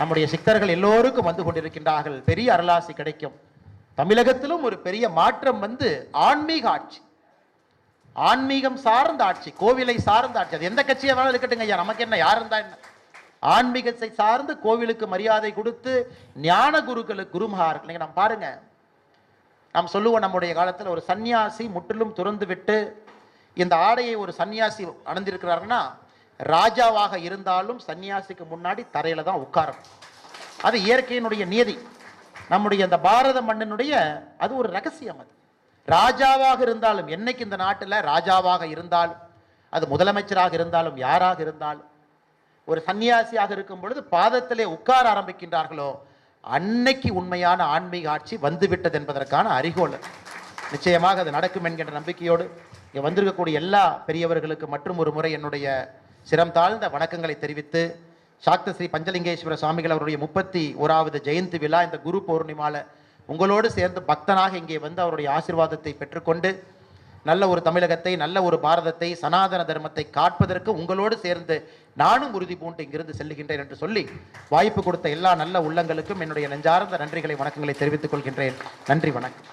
நம்முடைய சித்தர்கள் எல்லோருக்கும் வந்து கொண்டிருக்கின்றார்கள். பெரிய அருளாசி கிடைக்கும். தமிழகத்திலும் ஒரு பெரிய மாற்றம் வந்து ஆன்மீக ஆட்சி, ஆன்மீகம் சார்ந்த ஆட்சி, கோவிலை சார்ந்த ஆட்சி. அது எந்த கட்சியை வேணாலும் இருக்கட்டுங்க ஐயா, நமக்கு என்ன, யார் இருந்தா என்ன. ஆன்மீகத்தை சார்ந்து கோவிலுக்கு மரியாதை கொடுத்து ஞான குருக்களுக்கு குருமார்கள். நீங்க நம்ம பாருங்க, நாம் சொல்லுவோம் நம்முடைய காலத்தில் ஒரு சன்னியாசி முற்றிலும் துறந்து விட்டு இந்த ஆடையை ஒரு சன்னியாசி அணிந்திருக்கிறாருன்னா ராஜாவாக இருந்தாலும் சன்னியாசிக்கு முன்னாடி தரையில தான் உட்காரம். அது இயற்கையினுடைய நியதி. நம்முடைய அந்த பாரத மண்ணினுடைய அது ஒரு ரகசியம். அது ராஜாவாக இருந்தாலும், என்னைக்கு இந்த நாட்டில் ராஜாவாக இருந்தாலும், அது முதலமைச்சராக இருந்தாலும், யாராக இருந்தாலும், ஒரு சன்னியாசியாக இருக்கும் பொழுது பாதத்திலே உட்கார ஆரம்பிக்கின்றார்களோ அன்னைக்கு உண்மையான ஆன்மீக ஆட்சி வந்துவிட்டது என்பதற்கான அறிகோல். நிச்சயமாக அது நடக்கும் என்கின்ற நம்பிக்கையோடு இங்கே வந்திருக்கக்கூடிய எல்லா பெரியவர்களுக்கு மற்றும் ஒரு முறை என்னுடைய சிரம் தாழ்ந்த வணக்கங்களை தெரிவித்து, சாக்த ஸ்ரீ பஞ்சலிங்கேஸ்வர சுவாமிகள் அவருடைய 31வது ஜெயந்தி விழா இந்த குரு பௌர்ணிமால உங்களோடு சேர்ந்து பக்தனாக இங்கே வந்து அவருடைய ஆசீர்வாதத்தை பெற்றுக்கொண்டு நல்ல ஒரு தமிழகத்தை, நல்ல ஒரு பாரதத்தை, சனாதன தர்மத்தை காப்பதற்கு உங்களோடு சேர்ந்து நானும் உறுதி பூண்டு இங்கிருந்து செல்லுகின்றேன் என்று சொல்லி வாய்ப்பு கொடுத்த எல்லா நல்ல உள்ளங்களுக்கும் என்னுடைய நெஞ்சார்ந்த நன்றிகளை, வணக்கங்களை தெரிவித்துக் கொள்கின்றேன். நன்றி, வணக்கம்.